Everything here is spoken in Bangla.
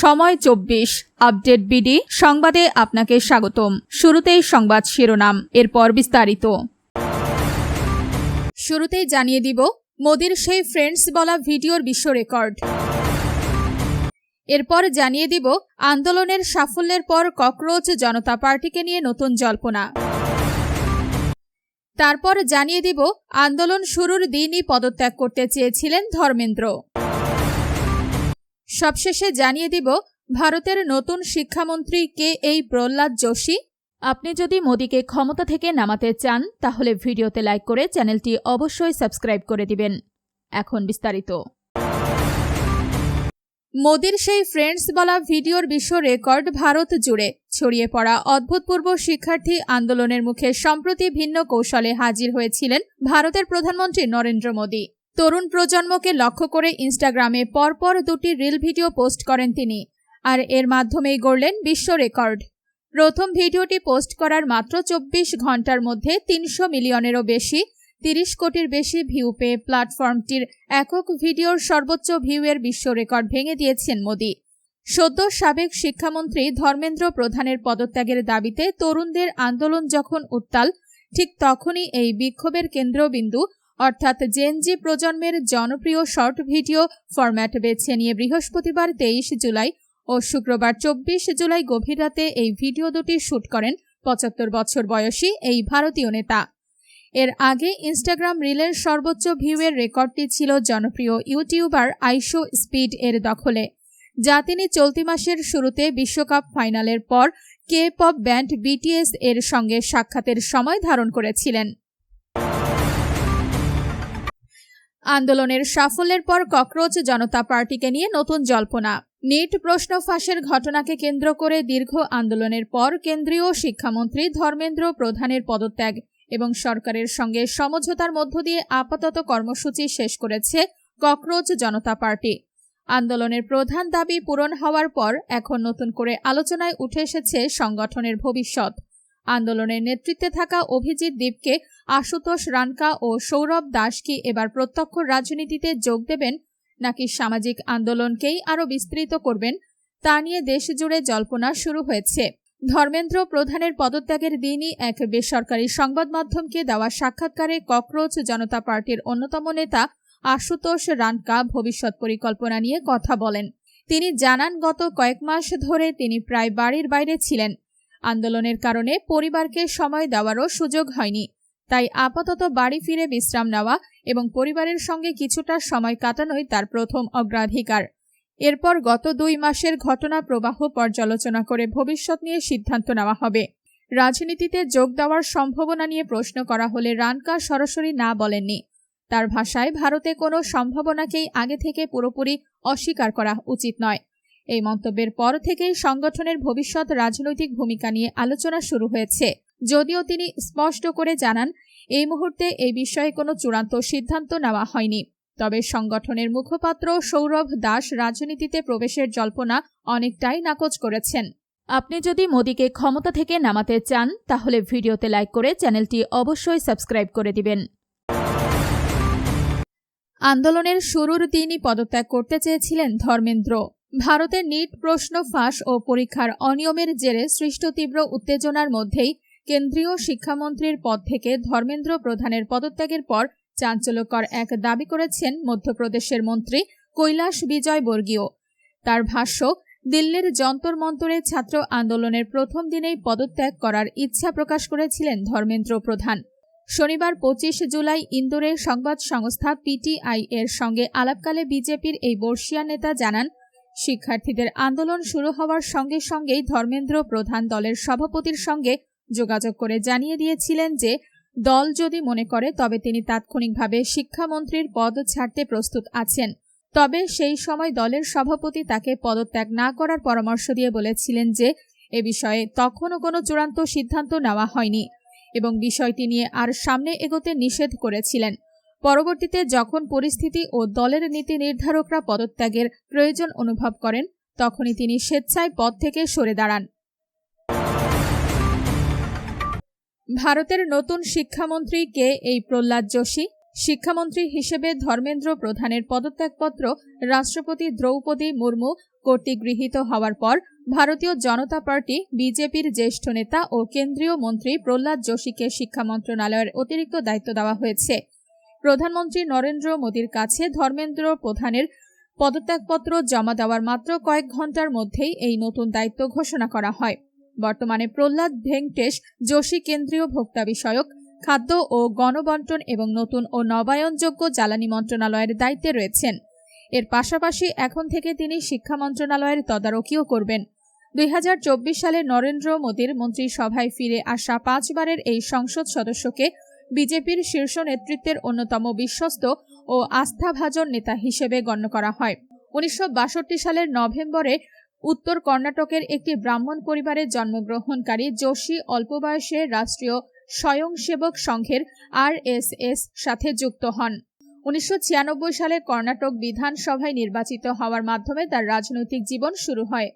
সময় 24 আপডেট বিডি সংবাদে আপনাকে স্বাগতম। শুরুতেই সংবাদ শিরোনাম, এরপর বিস্তারিত। শুরুতেই জানিয়ে দিব মোদির সেই ফ্রেন্ডস বলা ভিডিওর বিশ্ব রেকর্ড। এরপর জানিয়ে দিব আন্দোলনের সাফল্যের পর ককরোচ জনতা পার্টিকে নিয়ে নতুন জল্পনা। তারপর জানিয়ে দিব আন্দোলন শুরুর দিনই পদত্যাগ করতে চেয়েছিলেন ধর্মেন্দ্র। সবশেষে জানিয়ে দিব ভারতের নতুন শিক্ষামন্ত্রী কে এই প্রহ্লাদ যোশী। আপনি যদি মোদিকে ক্ষমতা থেকে নামাতে চান তাহলে ভিডিওতে লাইক করে চ্যানেলটি অবশ্যই সাবস্ক্রাইব করে দিবেন। এখন বিস্তারিত। মোদির সেই ফ্রেন্ডস বলা ভিডিওর বিশ্ব রেকর্ড ভারত জুড়ে ছড়িয়ে পড়া অভূতপূর্ব শিক্ষার্থী আন্দোলনের মুখে সম্প্রতি ভিন্ন কৌশলে হাজির হয়েছিলেন ভারতের প্রধানমন্ত্রী নরেন্দ্র মোদি। তরুণ প্রজন্মকে লক্ষ্য করে ইনস্টাগ্রামে পরপর দুটি রিল ভিডিও পোস্ট করেন তিনি, আর এর মাধ্যমেই গড়লেন বিশ্ব রেকর্ড। প্রথম ভিডিওটি পোস্ট করার মাত্র 24 ঘন্টার মধ্যে 300 মিলিয়নেরও বেশি 30 কোটির বেশি ভিউ পেয়ে প্ল্যাটফর্মটির একক ভিডিওর সর্বোচ্চ ভিউয়ের বিশ্ব রেকর্ড ভেঙে দিয়েছেন মোদি। সদ্য সাবেক শিক্ষামন্ত্রী ধর্মেন্দ্র প্রধানের পদত্যাগের দাবিতে তরুণদের আন্দোলন যখন উত্তাল, ঠিক তখনই এই বিক্ষোভের কেন্দ্রবিন্দু অর্থাৎ জেনজি প্রজন্মের জনপ্রিয় শর্ট ভিডিও ফরম্যাট বেছে নিয়ে বৃহস্পতিবার 23 জুলাই ও শুক্রবার 24 জুলাই গভীর রাতে এই ভিডিও দুটি শুট করেন 75 বছর বয়সী এই ভারতীয় নেতা। এর আগে ইনস্টাগ্রাম রিলের সর্বোচ্চ ভিউয়ের রেকর্ডটি ছিল জনপ্রিয় ইউটিউবার আইশো স্পিড এর দখলে, যা তিনি চলতি মাসের শুরুতে বিশ্বকাপ ফাইনালের পর কে পপ ব্যান্ড বিটিএস এর সঙ্গে সাক্ষাতের সময় ধারণ করেছিলেন। আন্দোলনের সাফল্যের পর ককরোচ জনতা পার্টিকে নিয়ে নতুন জল্পনা। নিট প্রশ্ন ফাঁসের ঘটনাকে কেন্দ্র করে দীর্ঘ আন্দোলনের পর কেন্দ্রীয় শিক্ষামন্ত্রী ধর্মেন্দ্র প্রধানের পদত্যাগ এবং সরকারের সঙ্গে সমঝোতার মধ্য দিয়ে আপাতত কর্মসূচি শেষ করেছে ককরোচ জনতা পার্টি। আন্দোলনের প্রধান দাবি পূরণ হওয়ার পর এখন নতুন করে আলোচনায় উঠে এসেছে সংগঠনের ভবিষ্যৎ। আন্দোলনের নেতৃত্বে থাকা অভিজিৎ দীপকে, আশুতোষ রানকা ও সৌরভ দাস কি এবার প্রত্যক্ষ রাজনীতিতে যোগ দেবেন নাকি সামাজিক আন্দোলনকেই আরও বিস্তৃত করবেন, তা নিয়ে দেশজুড়ে জল্পনা শুরু হয়েছে। ধর্মেন্দ্র প্রধানের পদত্যাগের দিনই এক বেসরকারি সংবাদ মাধ্যমকে দেওয়া সাক্ষাৎকারে ককরোচ জনতা পার্টির অন্যতম নেতা আশুতোষ রানকা ভবিষ্যৎ পরিকল্পনা নিয়ে কথা বলেন। তিনি জানান, গত কয়েক মাস ধরে তিনি প্রায় বাড়ির বাইরে ছিলেন। আন্দোলনের কারণে পরিবারকে সময় দেওয়ারও সুযোগ হয়নি, তাই আপাতত বাড়ি ফিরে বিশ্রাম নেওয়া এবং পরিবারের সঙ্গে কিছুটা সময় কাটানোই তার প্রথম অগ্রাধিকার। এরপর গত 2 মাসের ঘটনা প্রবাহ পর্যালোচনা করে ভবিষ্যৎ নিয়ে সিদ্ধান্ত নেওয়া হবে। রাজনীতিতে যোগ দেওয়ার সম্ভাবনা নিয়ে প্রশ্ন করা হলে রানকা সরাসরি না বলেননি। তার ভাষায়, ভারতে কোনো সম্ভাবনাকেই আগে থেকে পুরোপুরি অস্বীকার করা উচিত নয়। এই মন্তব্যের পর থেকেই সংগঠনের ভবিষ্যৎ রাজনৈতিক ভূমিকা নিয়ে আলোচনা শুরু হয়েছে, যদিও তিনি স্পষ্ট করে জানান এই মুহূর্তে এই বিষয়ে কোনো চূড়ান্ত সিদ্ধান্ত নেওয়া হয়নি। তবে সংগঠনের মুখপাত্র সৌরভ দাস রাজনীতিতে প্রবেশের জল্পনা অনেকটাই নাকচ করেছেন। আপনি যদি মোদিকে ক্ষমতা থেকে নামাতে চান তাহলে ভিডিওতে লাইক করে চ্যানেলটি অবশ্যই সাবস্ক্রাইব করে দিবেন। আন্দোলনের শুরুর দিনই পদত্যাগ করতে চেয়েছিলেন ধর্মেন্দ্র। ভারতের নিট প্রশ্ন ফাঁস ও পরীক্ষার অনিয়মের জেরে সৃষ্ট তীব্র উত্তেজনার মধ্যেই কেন্দ্রীয় শিক্ষামন্ত্রীর পদ থেকে ধর্মেন্দ্র প্রধানের পদত্যাগের পর চাঞ্চল্যকর এক দাবি করেছেন মধ্যপ্রদেশের মন্ত্রী কৈলাস বিজয় বর্গীয়। তার ভাষ্য, দিল্লির যন্তর মন্তরে ছাত্র আন্দোলনের প্রথম দিনেই পদত্যাগ করার ইচ্ছা প্রকাশ করেছিলেন ধর্মেন্দ্র প্রধান। শনিবার 25 জুলাই ইন্দোরের সংবাদ সংস্থা পিটিআই এর সঙ্গে আলাপকালে বিজেপির এই বর্ষীয় নেতা জানান, শিক্ষার্থীদের আন্দোলন শুরু হওয়ার সঙ্গে সঙ্গেই ধর্মেন্দ্র প্রধান দলের সভাপতির সঙ্গে যোগাযোগ করে জানিয়ে দিয়েছিলেন যে দল যদি মনে করে তবে তিনি তাৎক্ষণিকভাবে শিক্ষামন্ত্রীর পদ ছাড়তে প্রস্তুত আছেন। তবে সেই সময় দলের সভাপতি তাকে পদত্যাগ না করার পরামর্শ দিয়ে বলেছিলেন যে এ বিষয়ে তখনও কোনো চূড়ান্ত সিদ্ধান্ত নেওয়া হয়নি এবং বিষয়টি নিয়ে আর সামনে এগোতে নিষেধ করেছিলেন। পরবর্তীতে যখন পরিস্থিতি ও দলের নীতি নির্ধারকরা পদত্যাগের প্রয়োজন অনুভব করেন তখনই তিনি স্বেচ্ছায় পদ থেকে সরে দাঁড়ান। ভারতের নতুন শিক্ষামন্ত্রী কে এই প্রহ্লাদ যোশী। শিক্ষামন্ত্রী হিসেবে ধর্মেন্দ্র প্রধানের পদত্যাগপত্র রাষ্ট্রপতি দ্রৌপদী মুর্মু কর্তৃক গৃহীত হওয়ার পর ভারতীয় জনতা পার্টি বিজেপির জ্যেষ্ঠ নেতা ও কেন্দ্রীয় মন্ত্রী প্রহ্লাদ যোশীকে শিক্ষা মন্ত্রণালয়ের অতিরিক্ত দায়িত্ব দেওয়া হয়েছে। প্রধানমন্ত্রী নরেন্দ্র মোদীর কাছে ধর্মেন্দ্র প্রধানের পদত্যাগপত্র জমা দেওয়ার মাত্র কয়েক ঘন্টার মধ্যেই এই নতুন দায়িত্ব ঘোষণা করা হয়। বর্তমানে প্রহ্লাদ ভেঙ্কটেশ যোশী কেন্দ্রীয় ভোক্তা বিষয়ক, খাদ্য ও গণবন্টন এবং নতুন ও নবায়নযোগ্য জ্বালানি মন্ত্রণালয়ের দায়িত্বে রয়েছেন। এর পাশাপাশি এখন থেকে তিনি শিক্ষা মন্ত্রণালয়ের তদারকিও করবেন। 2024 সালে নরেন্দ্র মোদীর মন্ত্রিসভায় ফিরে আসা 5 বারের এই সংসদ সদস্যকে বিজেপির শীর্ষ নেতৃত্বের অন্যতম বিশ্বস্ত ও আস্থাভাজন নেতা হিসেবে গণ্য করা হয়। 1962 সালের নভেম্বরে উত্তর কর্ণাটকের একটি ব্রাহ্মণ পরিবারে জন্মগ্রহণকারী যোশী অল্প বয়সে রাষ্ট্রীয় স্বয়ংসেবক সংঘের RSS সাথে যুক্ত হন। 1996 সালে কর্ণাটক বিধানসভায় নির্বাচিত হওয়ার মাধ্যমে তার রাজনৈতিক জীবন শুরু হয়।